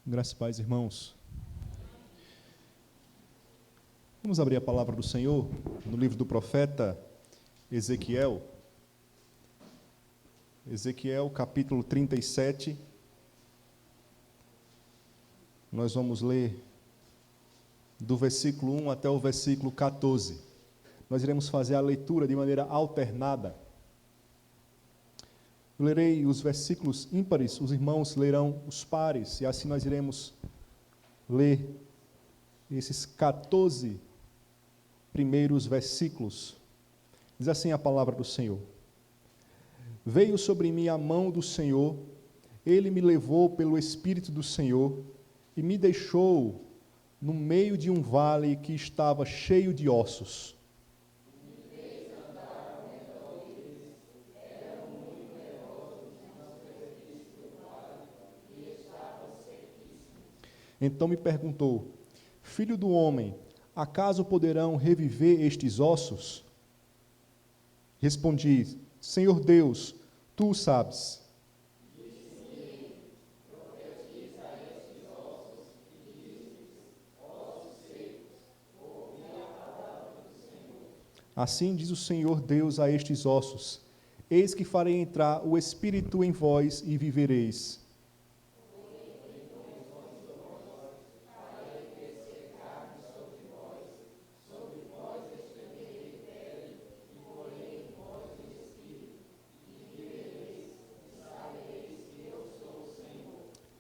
Graças e paz, irmãos. Vamos abrir a palavra do Senhor no livro do profeta Ezequiel. Ezequiel, capítulo 37. Nós vamos ler do versículo 1 até o versículo 14. Nós iremos fazer a leitura de maneira alternada. Eu lerei os versículos ímpares, os irmãos lerão os pares, e assim nós iremos ler esses 14 primeiros versículos. Diz assim a palavra do Senhor: Veio sobre mim a mão do Senhor, ele me levou pelo Espírito do Senhor e me deixou no meio de um vale que estava cheio de ossos. Então me perguntou: Filho do homem, acaso poderão reviver estes ossos? Respondi: Senhor Deus, tu o sabes. Assim diz o Senhor Deus a estes ossos: Eis que farei entrar o Espírito em vós e vivereis.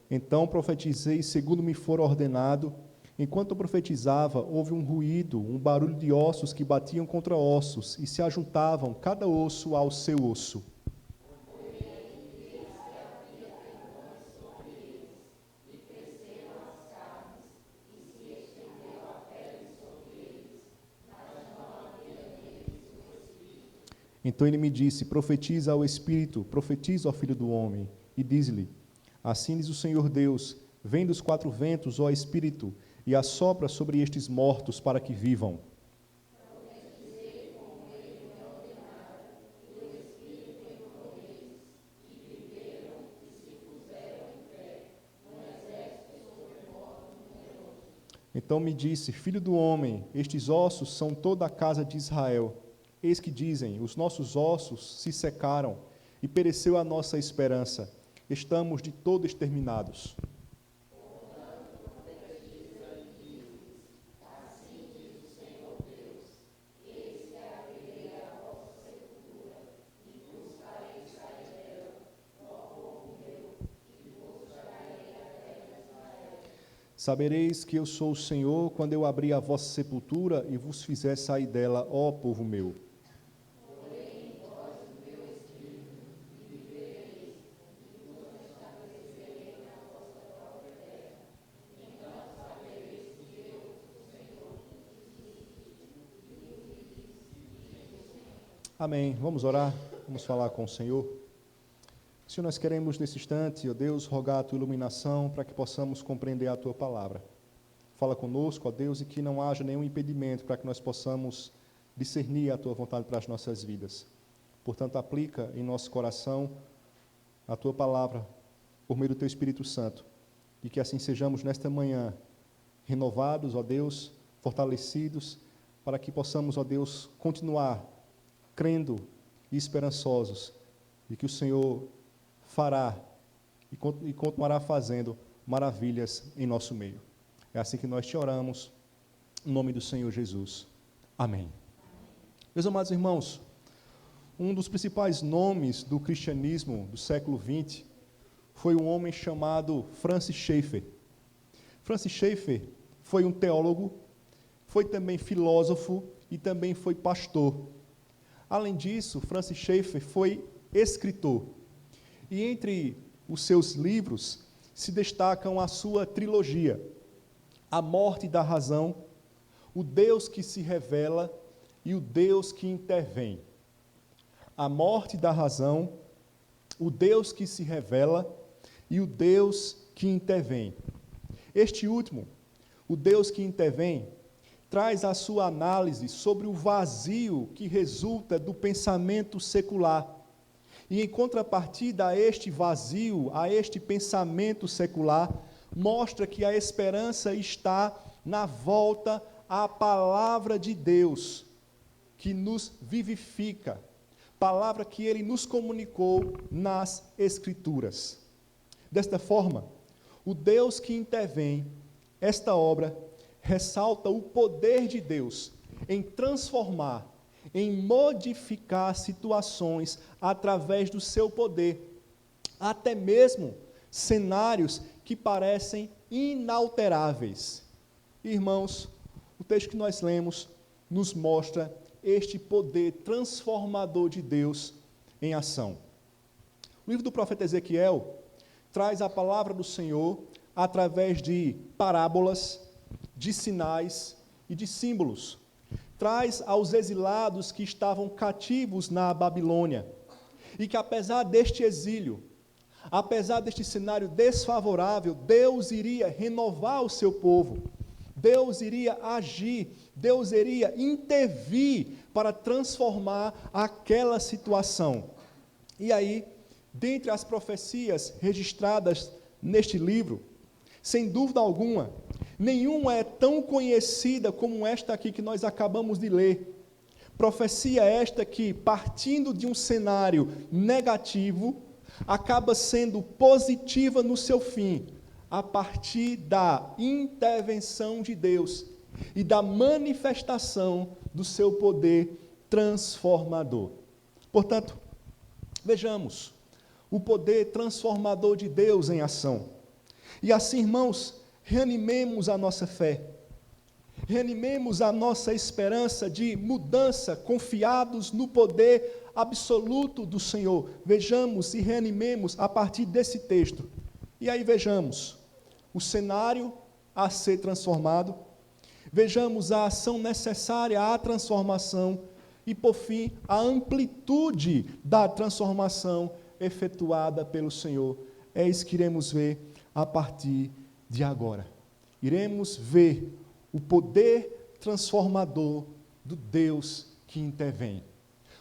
Então profetizei segundo me for ordenado. Enquanto eu profetizava, houve um ruído, um barulho de ossos que batiam contra ossos e se ajuntavam, cada osso ao seu osso. Então ele me disse: Profetiza ao Espírito, profetiza ao Filho do Homem, e diz-lhe: Assim diz o Senhor Deus: Vem dos quatro ventos, ó Espírito, e assopra sobre estes mortos para que vivam. Então me disse: Filho do homem, estes ossos são toda a casa de Israel. Eis que dizem: Os nossos ossos se secaram e pereceu a nossa esperança. Estamos de todo exterminados. Sabereis que eu sou o Senhor, quando eu abrir a vossa sepultura e vos fizer sair dela, ó povo meu. Amém. Vamos orar, vamos falar com o Senhor. Senhor, nós queremos nesse instante, ó Deus, rogar a Tua iluminação para que possamos compreender a Tua palavra. Fala conosco, ó Deus, e que não haja nenhum impedimento para que nós possamos discernir a Tua vontade para as nossas vidas. Portanto, aplica em nosso coração a Tua palavra por meio do Teu Espírito Santo, e que assim sejamos nesta manhã renovados, ó Deus, fortalecidos, para que possamos, ó Deus, continuar crendo e esperançosos de que o Senhor fará e continuará fazendo maravilhas em nosso meio. É assim que nós te oramos, em nome do Senhor Jesus. Amém. Meus amados irmãos, um dos principais nomes do cristianismo do século XX foi um homem chamado Francis Schaeffer. Francis Schaeffer foi um teólogo, foi também filósofo e também foi pastor. Além disso, Francis Schaeffer foi escritor. E entre os seus livros se destacam a sua trilogia: A Morte da Razão, O Deus que se Revela e O Deus que Intervém. A Morte da Razão, O Deus que se Revela e O Deus que Intervém. Este último, O Deus que Intervém, traz a sua análise sobre o vazio que resulta do pensamento secular. E em contrapartida a este vazio, a este pensamento secular, mostra que a esperança está na volta à palavra de Deus, que nos vivifica, palavra que Ele nos comunicou nas Escrituras. Desta forma, o Deus que intervém, esta obra ressalta o poder de Deus em transformar, em modificar situações através do seu poder, até mesmo cenários que parecem inalteráveis. Irmãos, o texto que nós lemos nos mostra este poder transformador de Deus em ação. O livro do profeta Ezequiel traz a palavra do Senhor através de parábolas, de sinais e de símbolos. Traz aos exilados que estavam cativos na Babilônia e que, apesar deste exílio, apesar deste cenário desfavorável, Deus iria renovar o seu povo, Deus iria agir, Deus iria intervir para transformar aquela situação. E aí, dentre as profecias registradas neste livro, sem dúvida alguma, nenhuma é tão conhecida como esta aqui que nós acabamos de ler. Profecia esta que, partindo de um cenário negativo, acaba sendo positiva no seu fim, a partir da intervenção de Deus e da manifestação do seu poder transformador. Portanto, vejamos o poder transformador de Deus em ação. E assim, irmãos, reanimemos a nossa fé, reanimemos a nossa esperança de mudança, confiados no poder absoluto do Senhor. Vejamos e reanimemos a partir desse texto. E aí vejamos o cenário a ser transformado, vejamos a ação necessária à transformação e, por fim, a amplitude da transformação efetuada pelo Senhor. É isso que iremos ver a partir de agora. Iremos ver o poder transformador do Deus que intervém.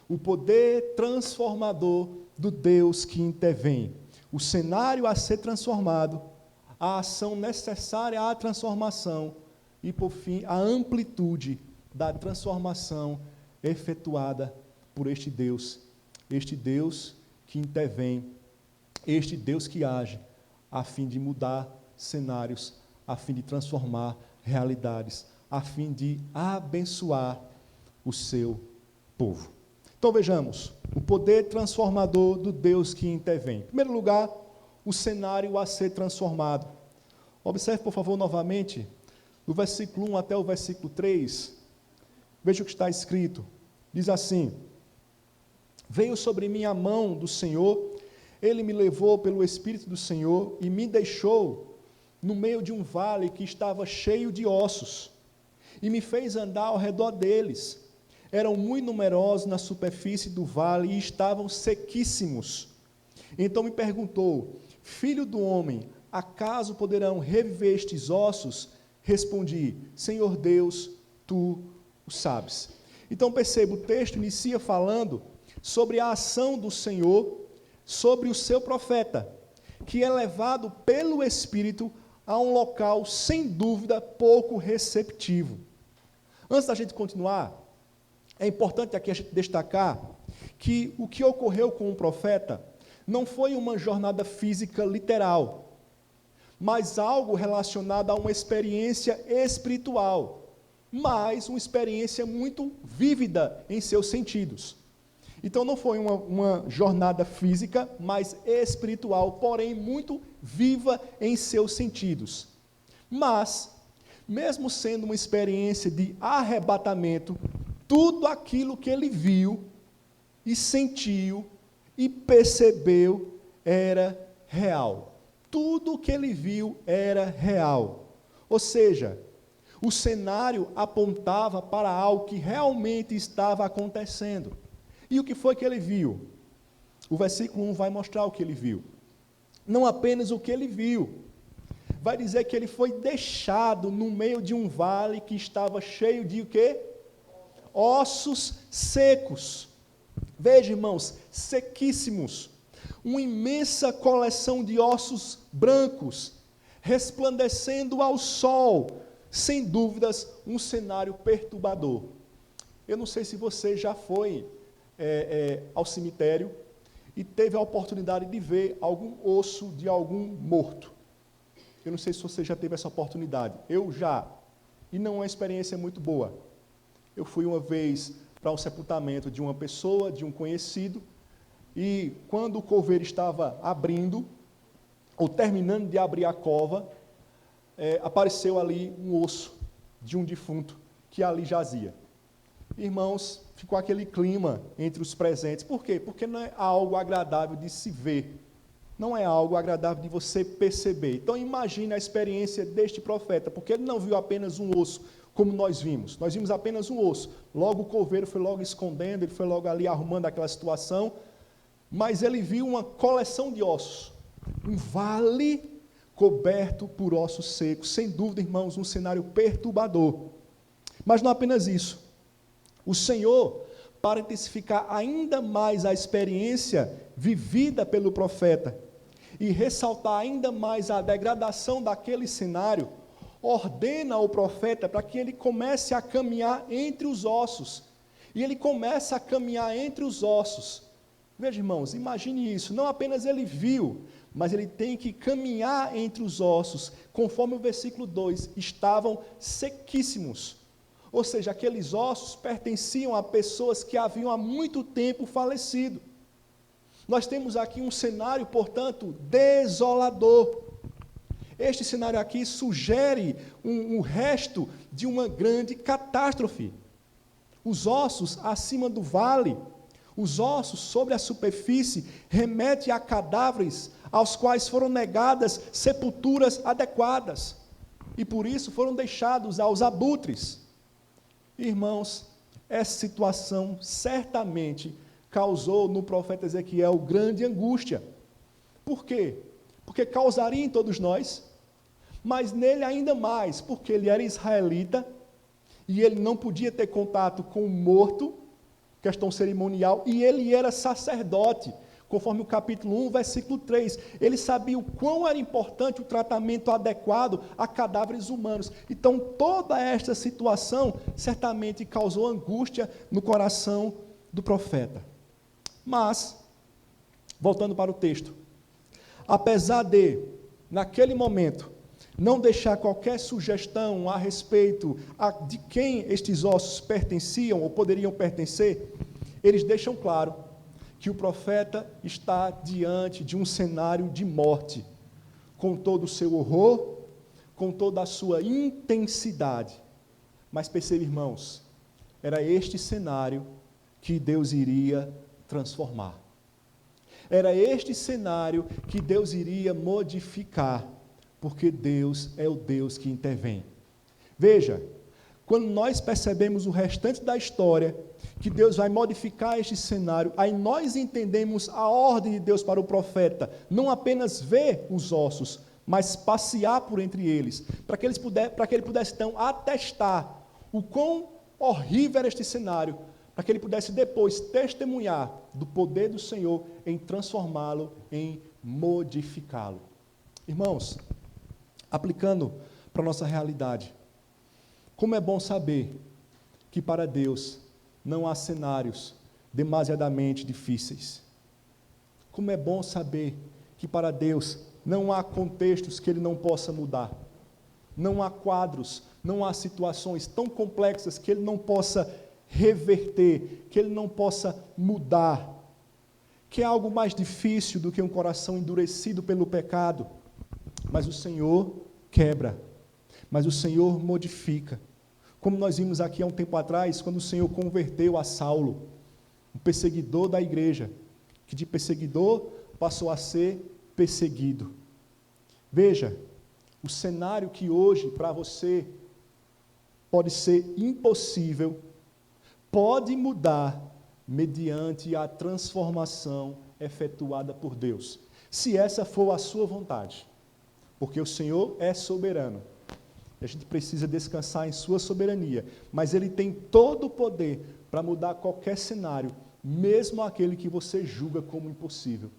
O poder transformador do Deus que intervém. O cenário a ser transformado, a ação necessária à transformação e, por fim, a amplitude da transformação efetuada por este Deus que intervém, este Deus que age a fim de mudar cenários, a fim de transformar realidades, a fim de abençoar o seu povo. Então vejamos, o poder transformador do Deus que intervém. Em primeiro lugar, o cenário a ser transformado. Observe, por favor, novamente, do versículo 1 até o versículo 3, veja o que está escrito. Diz assim: veio sobre mim a mão do Senhor, Ele me levou pelo Espírito do Senhor e me deixou no meio de um vale que estava cheio de ossos, e me fez andar ao redor deles. Eram muito numerosos na superfície do vale e estavam sequíssimos. Então me perguntou: filho do homem, acaso poderão reviver estes ossos? Respondi: Senhor Deus, tu o sabes. Então perceba, o texto inicia falando sobre a ação do Senhor, sobre o seu profeta, que é levado pelo Espírito a um local, sem dúvida, pouco receptivo. Antes da gente continuar, é importante aqui a gente destacar que o que ocorreu com o profeta não foi uma jornada física literal, mas algo relacionado a uma experiência espiritual, mas uma experiência muito vívida em seus sentidos. Então não foi uma jornada física, mas espiritual, porém muito viva em seus sentidos. Mas, mesmo sendo uma experiência de arrebatamento, tudo aquilo que ele viu e sentiu e percebeu era real. Tudo o que ele viu era real. Ou seja, o cenário apontava para algo que realmente estava acontecendo. E o que foi que ele viu? O versículo 1 vai mostrar o que ele viu. Não apenas o que ele viu. Vai dizer que ele foi deixado no meio de um vale que estava cheio de o quê? Ossos secos. Veja, irmãos, sequíssimos. Uma imensa coleção de ossos brancos, resplandecendo ao sol, sem dúvidas, um cenário perturbador. Eu não sei se você já foi ao cemitério e teve a oportunidade de ver algum osso de algum morto. Eu não sei se você já teve essa oportunidade. Eu já. E não é uma experiência muito boa. Eu fui uma vez para um sepultamento de uma pessoa, de um conhecido, e quando o coveiro estava abrindo, ou terminando de abrir a cova, apareceu ali um osso de um defunto que ali jazia. Irmãos, ficou aquele clima entre os presentes. Por quê? Porque não é algo agradável de se ver. Não é algo agradável de você perceber. Então imagine a experiência deste profeta, porque ele não viu apenas um osso, como nós vimos. Nós vimos apenas um osso. Logo o coveiro foi logo escondendo, ele foi logo ali arrumando aquela situação, mas ele viu uma coleção de ossos. Um vale coberto por ossos secos. Sem dúvida, irmãos, um cenário perturbador. Mas não apenas isso. O Senhor, para intensificar ainda mais a experiência vivida pelo profeta e ressaltar ainda mais a degradação daquele cenário, ordena ao profeta para que ele comece a caminhar entre os ossos. E ele começa a caminhar entre os ossos. Veja, irmãos, imagine isso. Não apenas ele viu, mas ele tem que caminhar entre os ossos, conforme o versículo 2, estavam sequíssimos. Ou seja, aqueles ossos pertenciam a pessoas que haviam há muito tempo falecido. Nós temos aqui um cenário, portanto, desolador. Este cenário aqui sugere um resto de uma grande catástrofe. Os ossos acima do vale, os ossos sobre a superfície, remetem a cadáveres aos quais foram negadas sepulturas adequadas. E por isso foram deixados aos abutres. Irmãos, essa situação certamente causou no profeta Ezequiel grande angústia. Por quê? Porque causaria em todos nós, mas nele ainda mais, porque ele era israelita e ele não podia ter contato com o morto, questão cerimonial, e ele era sacerdote, conforme o capítulo 1, versículo 3. Ele sabia o quão era importante o tratamento adequado a cadáveres humanos. Então, toda esta situação certamente causou angústia no coração do profeta. Mas, voltando para o texto, apesar de, naquele momento, não deixar qualquer sugestão a respeito de quem estes ossos pertenciam ou poderiam pertencer, eles deixam claro que o profeta está diante de um cenário de morte, com todo o seu horror, com toda a sua intensidade. Mas perceba, irmãos, era este cenário que Deus iria transformar. Era este cenário que Deus iria modificar, porque Deus é o Deus que intervém. Veja, quando nós percebemos o restante da história, que Deus vai modificar este cenário, aí nós entendemos a ordem de Deus para o profeta, não apenas ver os ossos, mas passear por entre eles, para que ele pudesse então atestar o quão horrível era este cenário, para que ele pudesse depois testemunhar do poder do Senhor em transformá-lo, em modificá-lo. Irmãos, aplicando para a nossa realidade, como é bom saber que para Deus não há cenários demasiadamente difíceis. Como é bom saber que para Deus não há contextos que Ele não possa mudar. Não há quadros, não há situações tão complexas que Ele não possa reverter, que Ele não possa mudar. Que é algo mais difícil do que um coração endurecido pelo pecado. Mas o Senhor quebra, mas o Senhor modifica. Como nós vimos aqui há um tempo atrás, quando o Senhor converteu a Saulo, um perseguidor da igreja, que de perseguidor passou a ser perseguido. Veja, o cenário que hoje para você pode ser impossível, pode mudar mediante a transformação efetuada por Deus, se essa for a sua vontade, porque o Senhor é soberano. A gente precisa descansar em sua soberania, mas Ele tem todo o poder para mudar qualquer cenário, mesmo aquele que você julga como impossível,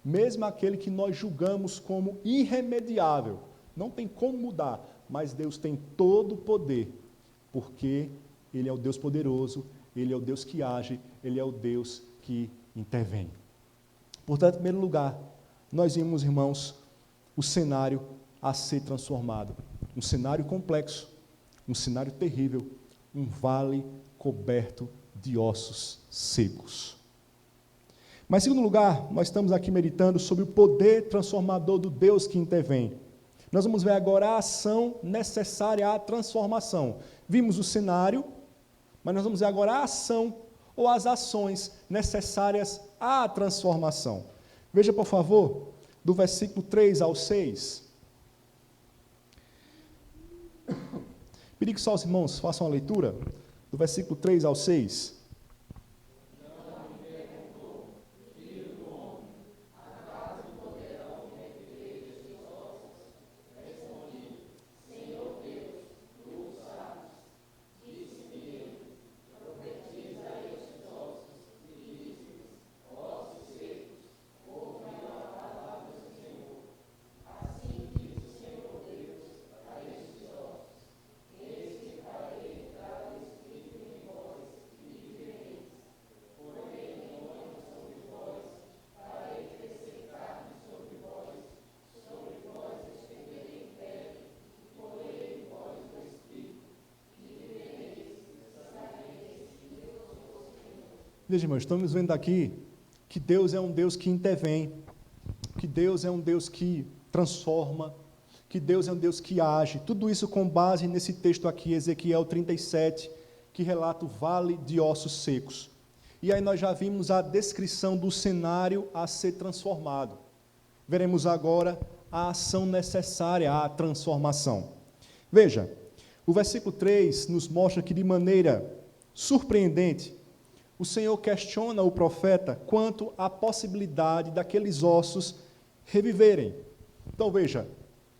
mesmo aquele que nós julgamos como irremediável. não tem como mudar, mas Deus tem todo o poder, porque Ele é o Deus poderoso, Ele é o Deus que age, Ele é o Deus que intervém. Portanto, em primeiro lugar, nós vimos, irmãos, o cenário a ser transformado. Um cenário complexo, um cenário terrível, um vale coberto de ossos secos. Mas, em segundo lugar, nós estamos aqui meditando sobre o poder transformador do Deus que intervém. Nós vamos ver agora a ação necessária à transformação. Vimos o cenário, mas nós vamos ver agora a ação ou as ações necessárias à transformação. Veja, por favor, do versículo 3 ao 6. Pedi que só os irmãos façam a leitura do versículo 3 ao 6. Veja, irmãos, estamos vendo aqui que Deus é um Deus que intervém, que Deus é um Deus que transforma, que Deus é um Deus que age. Tudo isso com base nesse texto aqui, Ezequiel 37, que relata o vale de ossos secos. E aí nós já vimos a descrição do cenário a ser transformado. Veremos agora a ação necessária à transformação. Veja, o versículo 3 nos mostra que de maneira surpreendente, o Senhor questiona o profeta quanto à possibilidade daqueles ossos reviverem. Então veja,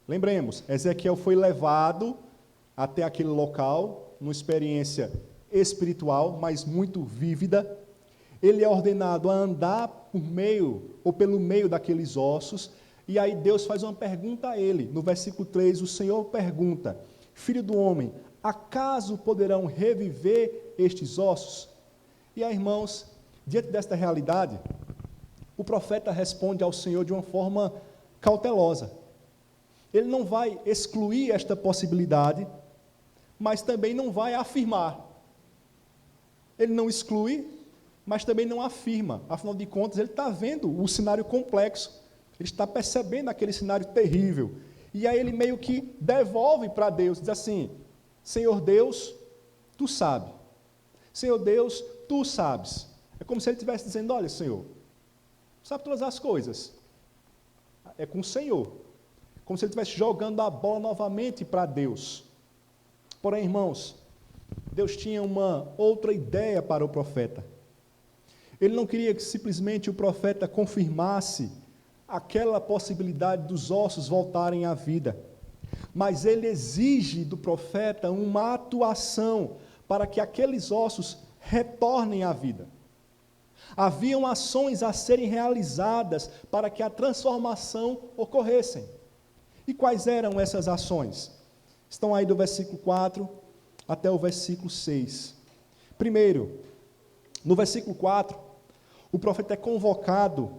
lembremos, Ezequiel foi levado até aquele local, numa experiência espiritual, mas muito vívida. Ele é ordenado a andar por meio, ou pelo meio daqueles ossos, e aí Deus faz uma pergunta a ele. No versículo 3, o Senhor pergunta: Filho do homem, acaso poderão reviver estes ossos? E aí, irmãos, diante desta realidade, o profeta responde ao Senhor de uma forma cautelosa. Ele não vai excluir esta possibilidade, mas também não vai afirmar. Ele não exclui, mas também não afirma. Afinal de contas, ele está vendo o cenário complexo, ele está percebendo aquele cenário terrível. E aí ele meio que devolve para Deus, diz assim: Senhor Deus, tu sabes. Senhor Deus, tu sabes. É como se ele estivesse dizendo: olha, Senhor, sabe todas as coisas. É com o Senhor. Como se ele estivesse jogando a bola novamente para Deus. Porém, irmãos, Deus tinha uma outra ideia para o profeta. Ele não queria que simplesmente o profeta confirmasse aquela possibilidade dos ossos voltarem à vida. Mas ele exige do profeta uma atuação para que aqueles ossos retornem à vida. Haviam ações a serem realizadas para que a transformação ocorresse. E quais eram essas ações? Estão aí do versículo 4 até o versículo 6. Primeiro, no versículo 4, o profeta é convocado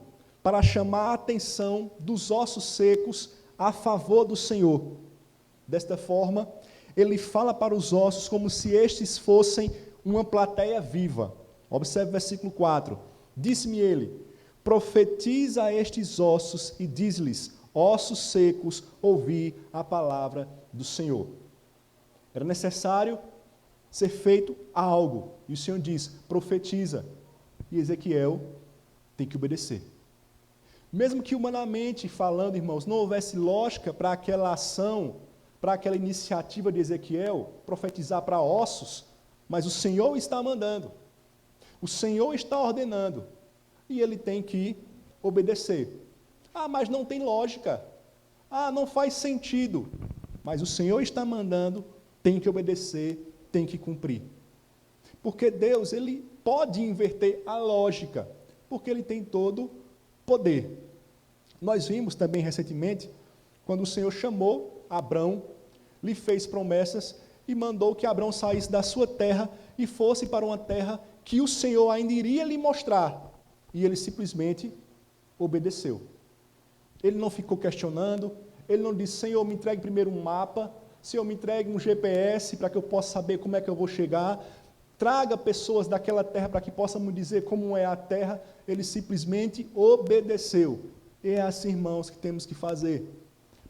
para chamar a atenção dos ossos secos a favor do Senhor. Desta forma, ele fala para os ossos como se estes fossem uma plateia viva. Observe o versículo 4. Disse-me ele: profetiza a estes ossos e diz-lhes: ossos secos, ouvi a palavra do Senhor. Era necessário ser feito algo. E o Senhor diz: profetiza. E Ezequiel tem que obedecer. Mesmo que humanamente falando, irmãos, não houvesse lógica para aquela ação, para aquela iniciativa de Ezequiel, profetizar para ossos, mas o Senhor está mandando, o Senhor está ordenando, e ele tem que obedecer. Ah, mas não tem lógica, não faz sentido, mas o Senhor está mandando, tem que obedecer, tem que cumprir. Porque Deus, ele pode inverter a lógica, porque ele tem todo poder. Nós vimos também recentemente, quando o Senhor chamou Abrão, lhe fez promessas e mandou que Abrão saísse da sua terra e fosse para uma terra que o Senhor ainda iria lhe mostrar. E ele simplesmente obedeceu. Ele não ficou questionando, ele não disse, Senhor, me entregue primeiro um mapa, Senhor, me entregue um GPS para que eu possa saber como é que eu vou chegar, traga pessoas daquela terra para que possam me dizer como é a terra. Ele simplesmente obedeceu. E é assim, irmãos, que temos que fazer.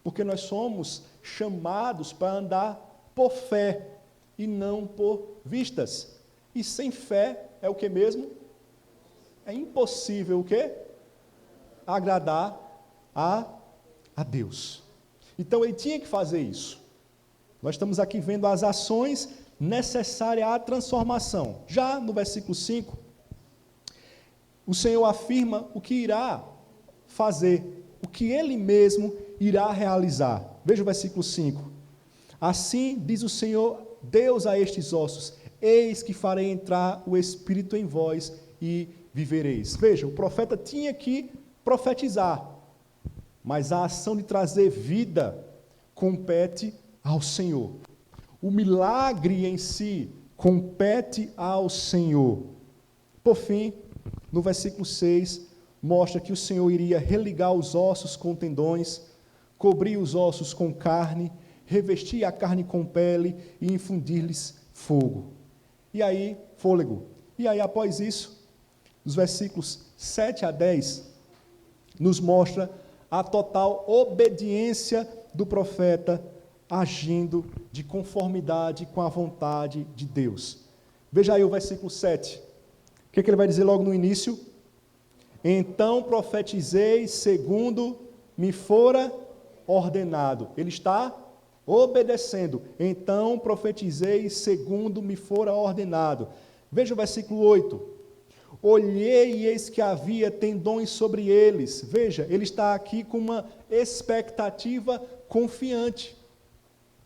Porque nós somos chamados para andar por fé e não por vistas. E sem fé é o que mesmo? É impossível o quê? Agradar a Deus. Então ele tinha que fazer isso. Nós estamos aqui vendo as ações necessárias à transformação. Já no versículo 5, o Senhor afirma o que irá fazer, o que ele mesmo irá realizar. Veja o versículo 5. Assim diz o Senhor Deus a estes ossos, eis que farei entrar o Espírito em vós e vivereis. Veja, o profeta tinha que profetizar, mas a ação de trazer vida compete ao Senhor. O milagre em si compete ao Senhor. Por fim, no versículo 6, mostra que o Senhor iria religar os ossos com tendões, cobrir os ossos com carne, revestir a carne com pele e infundir-lhes fogo. E aí, fôlego. E aí, após isso, os versículos 7 a 10, nos mostra a total obediência do profeta agindo de conformidade com a vontade de Deus. Veja aí o versículo 7. O que ele vai dizer logo no início? Então profetizei segundo me fora ordenado. Ele está obedecendo. Então profetizei segundo me fora ordenado. Veja o versículo 8. Olhei e eis que havia tendões sobre eles. Veja, ele está aqui com uma expectativa confiante.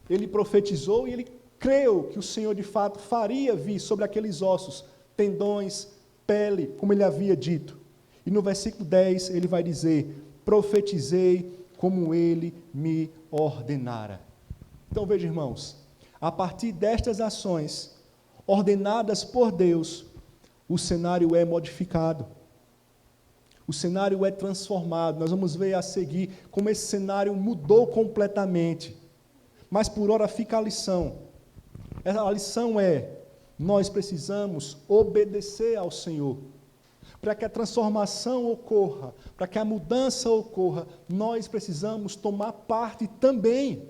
Ele profetizou e ele creu que o Senhor de fato faria vir sobre aqueles ossos, tendões, pele, como ele havia dito. E no versículo 10 ele vai dizer, profetizei como ele me ordenara. Então veja, irmãos, a partir destas ações ordenadas por Deus, o cenário é modificado. O cenário é transformado. Nós vamos ver a seguir como esse cenário mudou completamente. Mas por ora fica a lição. A lição é, nós precisamos obedecer ao Senhor. Para que a transformação ocorra, para que a mudança ocorra, nós precisamos tomar parte também.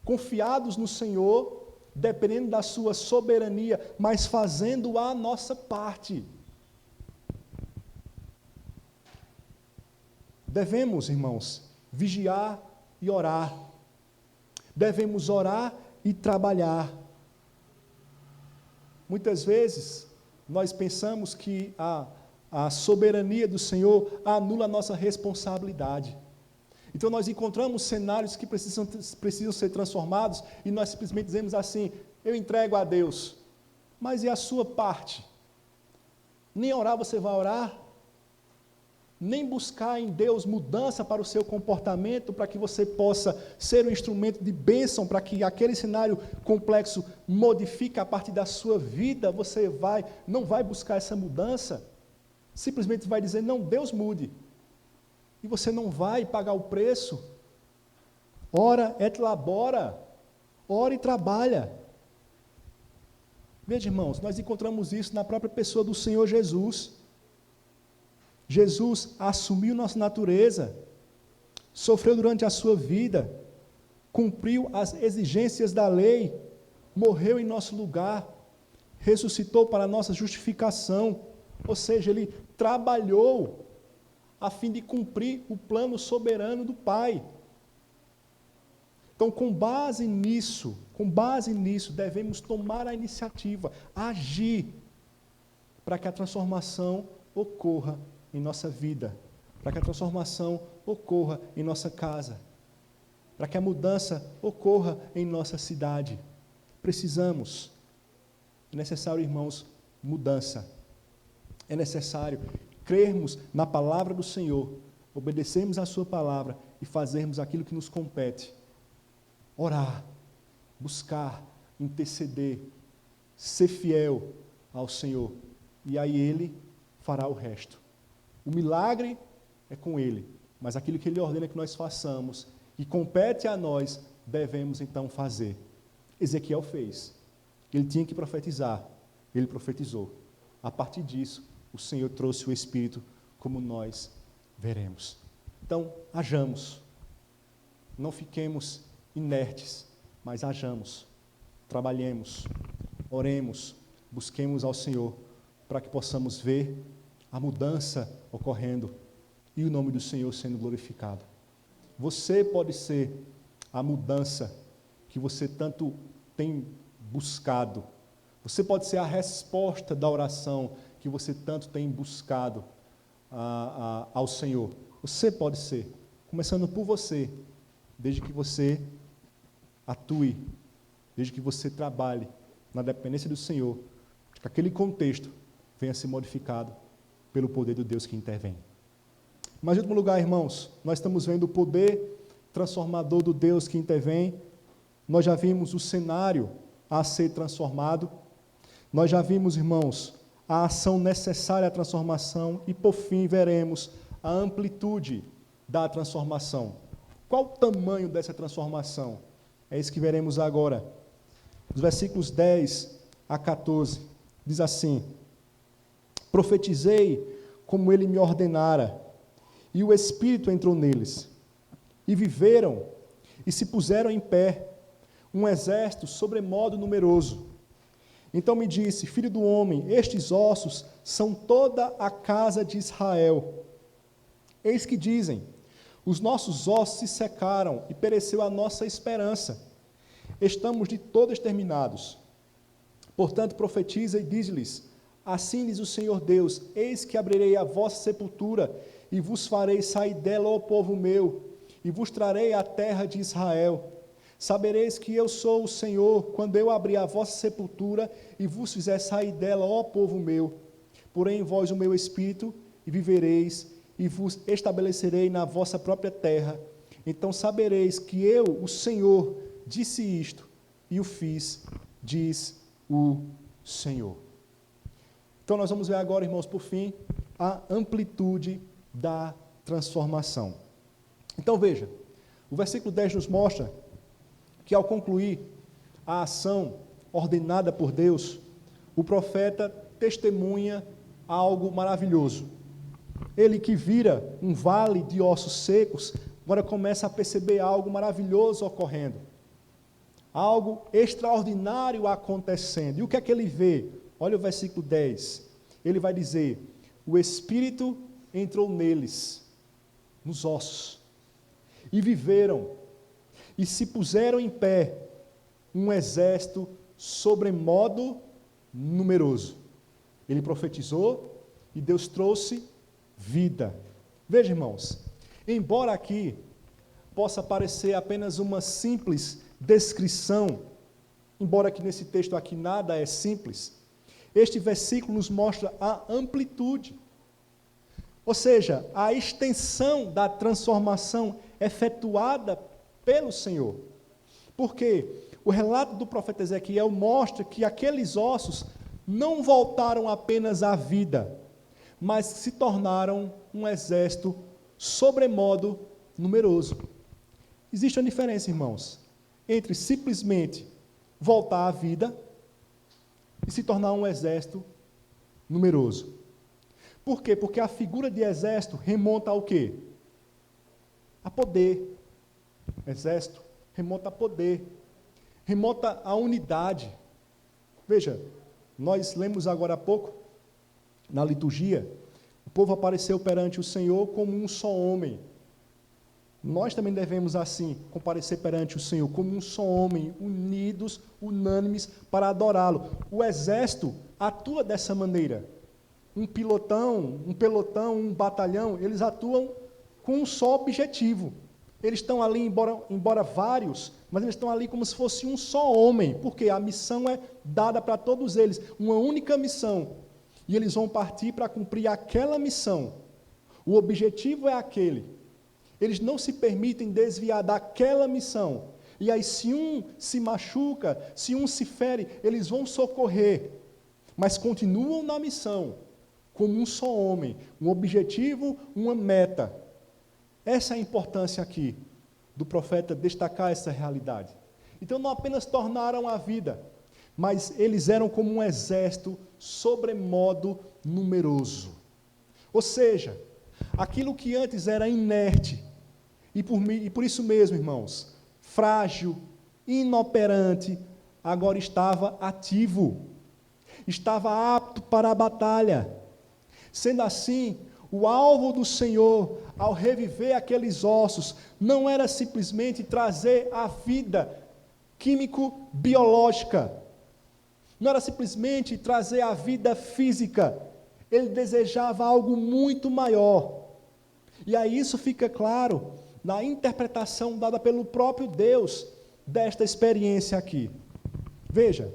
Confiados no Senhor, dependendo da sua soberania, mas fazendo a nossa parte. Devemos, irmãos, vigiar e orar. Devemos orar e trabalhar. Muitas vezes, nós pensamos que a soberania do Senhor anula a nossa responsabilidade. Então nós encontramos cenários que precisam ser transformados e nós simplesmente dizemos assim, eu entrego a Deus. Mas e a sua parte? Nem orar você vai orar? Nem buscar em Deus mudança para o seu comportamento, para que você possa ser um instrumento de bênção, para que aquele cenário complexo modifique a partir da sua vida, você não vai buscar essa mudança, simplesmente vai dizer, não, Deus mude. E você não vai pagar o preço. Ora et labora, ora e trabalha. Veja, irmãos, nós encontramos isso na própria pessoa do Senhor Jesus. Jesus assumiu nossa natureza, sofreu durante a sua vida, cumpriu as exigências da lei, morreu em nosso lugar, ressuscitou para a nossa justificação, ou seja, ele trabalhou a fim de cumprir o plano soberano do Pai. Então, com base nisso, devemos tomar a iniciativa, agir, para que a transformação ocorra em nossa vida, para que a transformação ocorra em nossa casa, para que a mudança ocorra em nossa cidade. Precisamos, é necessário, irmãos, mudança. É necessário crermos na palavra do Senhor, obedecermos a sua palavra e fazermos aquilo que nos compete. Orar, buscar, interceder, ser fiel ao Senhor. E aí Ele fará o resto. O milagre é com Ele, mas aquilo que Ele ordena que nós façamos e compete a nós, devemos então fazer. Ezequiel fez. Ele tinha que profetizar. Ele profetizou. A partir disso, o Senhor trouxe o Espírito, como nós veremos. Então, hajamos. Não fiquemos inertes, mas hajamos. Trabalhemos, oremos, busquemos ao Senhor, para que possamos ver a mudança ocorrendo e o nome do Senhor sendo glorificado. Você pode ser a mudança que você tanto tem buscado. Você pode ser a resposta da oração que você tanto tem buscado ao Senhor. Você pode ser, começando por você, desde que você atue, desde que você trabalhe na dependência do Senhor, que aquele contexto venha a ser modificado pelo poder do Deus que intervém. Mas, em último lugar, irmãos, nós estamos vendo o poder transformador do Deus que intervém. Nós já vimos o cenário a ser transformado. Nós já vimos, irmãos, a ação necessária à transformação. E, por fim, veremos a amplitude da transformação. Qual o tamanho dessa transformação? É isso que veremos agora. Os versículos 10 a 14. Diz assim: profetizei como ele me ordenara, e o Espírito entrou neles. E viveram, e se puseram em pé, um exército sobremodo numeroso. Então me disse: filho do homem, estes ossos são toda a casa de Israel. Eis que dizem: os nossos ossos se secaram, e pereceu a nossa esperança. Estamos de todo exterminados. Portanto, profetiza e diz-lhes: assim diz o Senhor Deus: eis que abrirei a vossa sepultura, e vos farei sair dela, ó povo meu, e vos trarei a terra de Israel. Sabereis que eu sou o Senhor, quando eu abrir a vossa sepultura, e vos fizer sair dela, ó povo meu. Porém em vós o meu espírito, e vivereis, e vos estabelecerei na vossa própria terra. Então sabereis que eu, o Senhor, disse isto, e o fiz, diz o Senhor. Então nós vamos ver agora, irmãos, por fim, a amplitude da transformação. Então veja, o versículo 10 nos mostra que ao concluir a ação ordenada por Deus, o profeta testemunha algo maravilhoso. Ele que vira um vale de ossos secos, agora começa a perceber algo maravilhoso ocorrendo. Algo extraordinário acontecendo. E o que é que ele vê? Olha o versículo 10. Ele vai dizer: o Espírito entrou neles, nos ossos, e viveram, e se puseram em pé, um exército sobremodo numeroso. Ele profetizou, e Deus trouxe vida. Veja, irmãos, embora aqui possa parecer apenas uma simples descrição, embora aqui nesse texto aqui nada é simples, este versículo nos mostra a amplitude, ou seja, a extensão da transformação efetuada pelo Senhor. Porque o relato do profeta Ezequiel mostra que aqueles ossos não voltaram apenas à vida, mas se tornaram um exército sobremodo numeroso. Existe uma diferença, irmãos, entre simplesmente voltar à vida e se tornar um exército numeroso. Por quê? Porque a figura de exército remonta ao quê? A poder. Exército remonta a poder, remonta a unidade. Veja, nós lemos agora há pouco, na liturgia, o povo apareceu perante o Senhor como um só homem. Nós também devemos, assim, comparecer perante o Senhor como um só homem, unidos, unânimes, para adorá-lo. O exército atua dessa maneira. Um pelotão, um batalhão, eles atuam com um só objetivo. Eles estão ali, embora vários, mas eles estão ali como se fosse um só homem, porque a missão é dada para todos eles, uma única missão. E eles vão partir para cumprir aquela missão. O objetivo é aquele. Eles não se permitem desviar daquela missão. E aí, se um se machuca, se um se fere, eles vão socorrer. Mas continuam na missão, como um só homem, um objetivo, uma meta. Essa é a importância aqui do profeta destacar essa realidade. Então, não apenas tornaram a vida, mas eles eram como um exército sobremodo numeroso. Ou seja, aquilo que antes era inerte, e por isso mesmo, irmãos, frágil, inoperante, agora estava ativo, estava apto para a batalha. Sendo assim, o alvo do Senhor, ao reviver aqueles ossos, não era simplesmente trazer a vida químico-biológica, não era simplesmente trazer a vida física, ele desejava algo muito maior. E aí isso fica claro na interpretação dada pelo próprio Deus desta experiência aqui. Veja,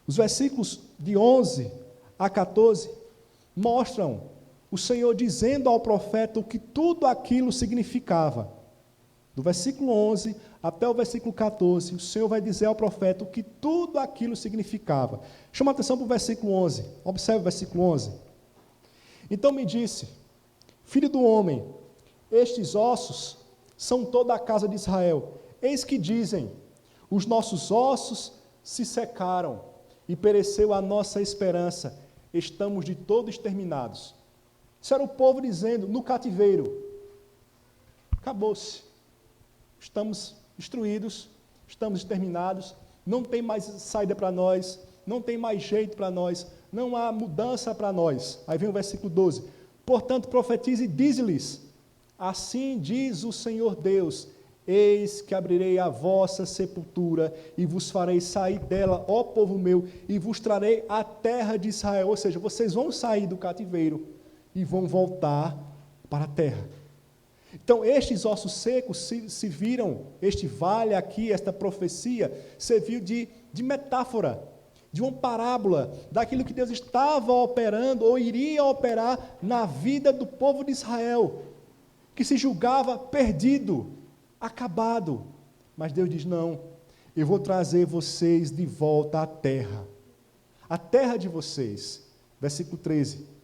os versículos de 11 a 14 mostram o Senhor dizendo ao profeta o que tudo aquilo significava. Do versículo 11 até o versículo 14, o Senhor vai dizer ao profeta o que tudo aquilo significava. Chama a atenção para o versículo 11. Observe o versículo 11. Então me disse, filho do homem, estes ossos são toda a casa de Israel. Eis que dizem, os nossos ossos se secaram e pereceu a nossa esperança. Estamos de todo exterminados. Isso era o povo dizendo, no cativeiro, acabou-se. Estamos destruídos, estamos exterminados, não tem mais saída para nós, não tem mais jeito para nós, não há mudança para nós. Aí vem o versículo 12. Portanto, profetize e dize-lhes, assim diz o Senhor Deus, eis que abrirei a vossa sepultura e vos farei sair dela, ó povo meu, e vos trarei a terra de Israel. Ou seja, vocês vão sair do cativeiro e vão voltar para a terra. Então, estes ossos secos se viram, este vale aqui, esta profecia, serviu de metáfora, de uma parábola, daquilo que Deus estava operando, ou iria operar na vida do povo de Israel, que se julgava perdido, acabado. Mas Deus diz, não, eu vou trazer vocês de volta à terra de vocês. Versículo 13.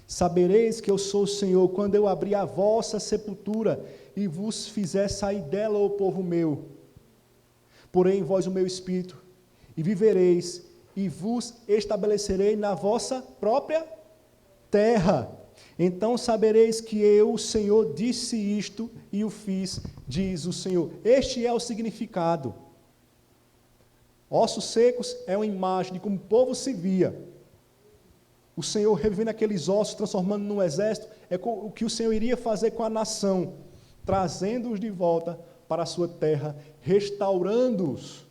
Sabereis que eu sou o Senhor, quando eu abrir a vossa sepultura e vos fizer sair dela, ó povo meu. Porém, em vós o meu espírito, e vivereis, e vos estabelecerei na vossa própria terra. Então sabereis que eu, o Senhor, disse isto e o fiz, diz o Senhor. Este é o significado. Ossos secos é uma imagem de como o povo se via. O Senhor revivendo aqueles ossos, transformando num exército, é o que o Senhor iria fazer com a nação, trazendo-os de volta para a sua terra, restaurando-os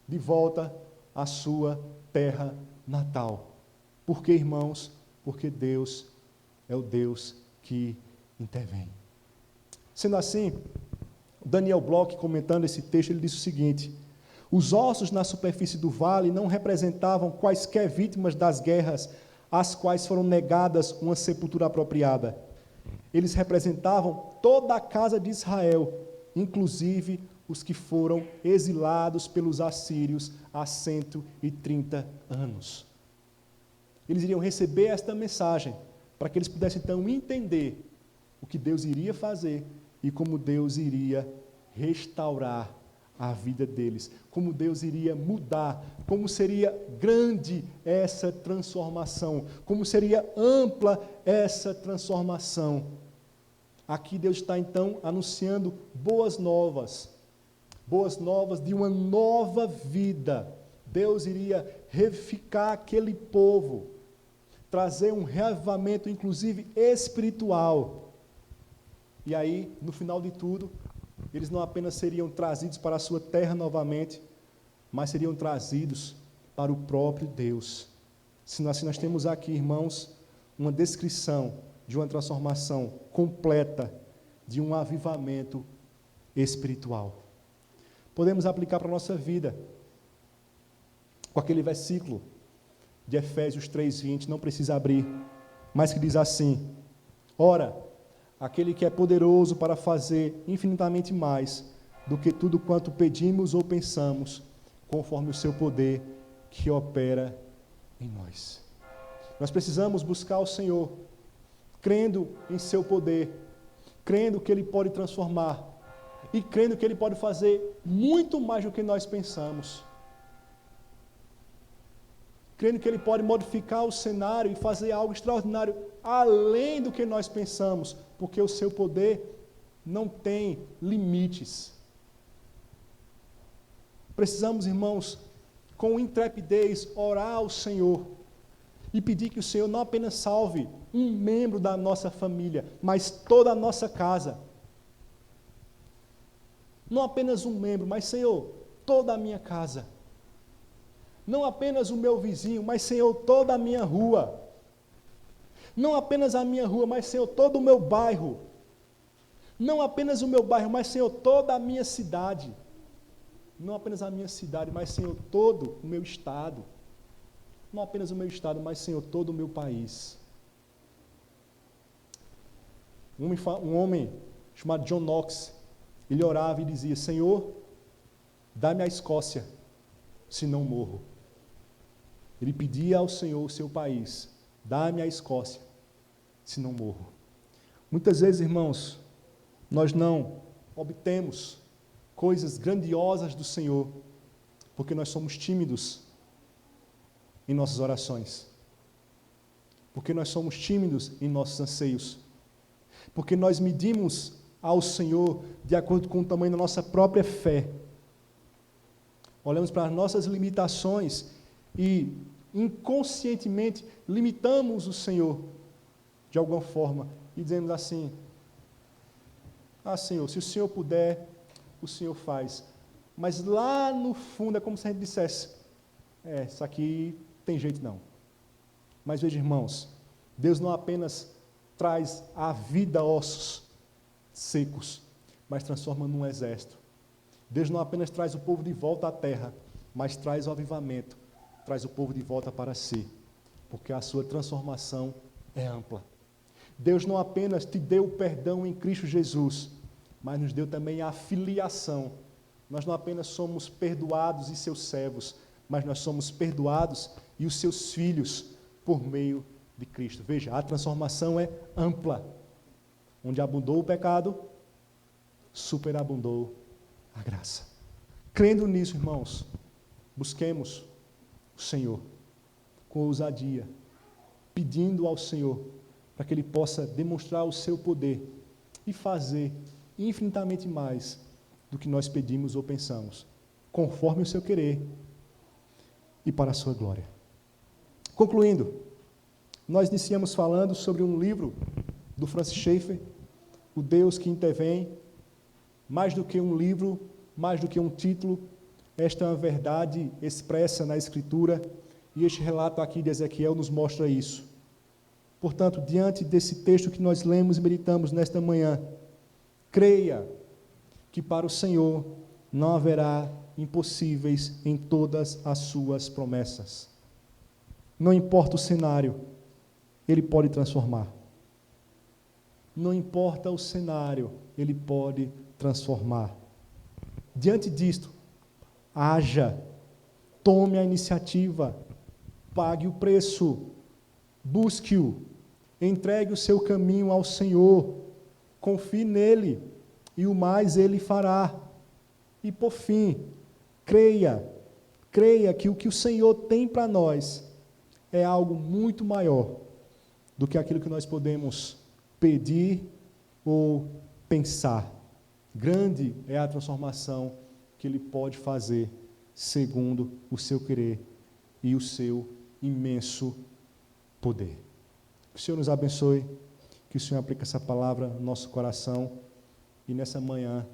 de volta à sua terra natal. Por que, irmãos? Porque Deus é o Deus que intervém. Sendo assim, Daniel Bloch, comentando esse texto, ele disse o seguinte: os ossos na superfície do vale não representavam quaisquer vítimas das guerras às quais foram negadas uma sepultura apropriada. Eles representavam toda a casa de Israel, inclusive os que foram exilados pelos assírios há 130 anos. Eles iriam receber esta mensagem para que eles pudessem então entender o que Deus iria fazer e como Deus iria restaurar a vida deles, como Deus iria mudar, como seria grande essa transformação, como seria ampla essa transformação. Aqui Deus está então anunciando boas novas de uma nova vida. Deus iria revivificar aquele povo, trazer um reavivamento, inclusive espiritual. E aí, no final de tudo, eles não apenas seriam trazidos para a sua terra novamente, mas seriam trazidos para o próprio Deus. Assim, nós temos aqui, irmãos, uma descrição de uma transformação completa, de um avivamento espiritual. Podemos aplicar para a nossa vida, com aquele versículo de Efésios 3:20, não precisa abrir, mas que diz assim: Ora, aquele que é poderoso para fazer infinitamente mais do que tudo quanto pedimos ou pensamos, conforme o seu poder que opera em nós. Nós precisamos buscar o Senhor, crendo em seu poder, crendo que Ele pode transformar e crendo que Ele pode fazer muito mais do que nós pensamos. Crendo que Ele pode modificar o cenário e fazer algo extraordinário além do que nós pensamos, porque o seu poder não tem limites. Precisamos, irmãos, com intrepidez, orar ao Senhor e pedir que o Senhor não apenas salve um membro da nossa família, mas toda a nossa casa. Não apenas um membro, mas, Senhor, toda a minha casa. Não apenas o meu vizinho, mas, Senhor, toda a minha rua. Não apenas a minha rua, mas, Senhor, todo o meu bairro. Não apenas o meu bairro, mas, Senhor, toda a minha cidade. Não apenas a minha cidade, mas, Senhor, todo o meu estado. Não apenas o meu estado, mas, Senhor, todo o meu país. Um homem chamado John Knox, ele orava e dizia: Senhor, dá-me a Escócia, senão morro. Ele pedia ao Senhor o seu país: dá-me a Escócia, senão morro. Muitas vezes, irmãos, nós não obtemos coisas grandiosas do Senhor, porque nós somos tímidos em nossas orações, porque nós somos tímidos em nossos anseios, porque nós medimos ao Senhor de acordo com o tamanho da nossa própria fé. Olhamos para as nossas limitações e inconscientemente limitamos o Senhor de alguma forma e dizemos assim: ah, Senhor, se o Senhor puder, o Senhor faz. Mas lá no fundo é como se a gente dissesse: isso aqui tem jeito não. Mas veja, irmãos, Deus não apenas traz à vida ossos secos, mas transforma num exército. Deus não apenas traz o povo de volta à terra, mas traz o avivamento, traz o povo de volta para si, porque a sua transformação é ampla. Deus não apenas te deu o perdão em Cristo Jesus, mas nos deu também a filiação. Nós não apenas somos perdoados e seus servos, mas nós somos perdoados e os seus filhos por meio de Cristo. Veja, a transformação é ampla. Onde abundou o pecado, superabundou a graça. Crendo nisso, irmãos, busquemos o Senhor com ousadia, pedindo ao Senhor para que Ele possa demonstrar o seu poder e fazer infinitamente mais do que nós pedimos ou pensamos, conforme o seu querer e para a sua glória. Concluindo, nós iniciamos falando sobre um livro do Francis Schaeffer, O Deus que Intervém. Mais do que um livro, mais do que um título, esta é uma verdade expressa na Escritura, e este relato aqui de Ezequiel nos mostra isso. Portanto, diante desse texto que nós lemos e meditamos nesta manhã, creia que para o Senhor não haverá impossíveis em todas as suas promessas. Não importa o cenário, Ele pode transformar. Não importa o cenário, Ele pode transformar. Diante disto, haja, tome a iniciativa, pague o preço, busque-o, entregue o seu caminho ao Senhor, confie nele, e o mais Ele fará. E por fim, creia que o que o Senhor tem para nós é algo muito maior do que aquilo que nós podemos pedir ou pensar. Grande é a transformação que Ele pode fazer segundo o seu querer e o seu imenso poder. Que o Senhor nos abençoe, que o Senhor aplique essa palavra no nosso coração e nessa manhã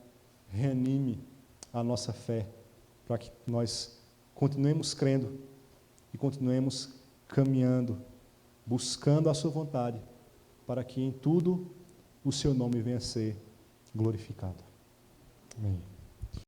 reanime a nossa fé para que nós continuemos crendo e continuemos caminhando, buscando a sua vontade, para que em tudo o seu nome venha a ser glorificado. Amém.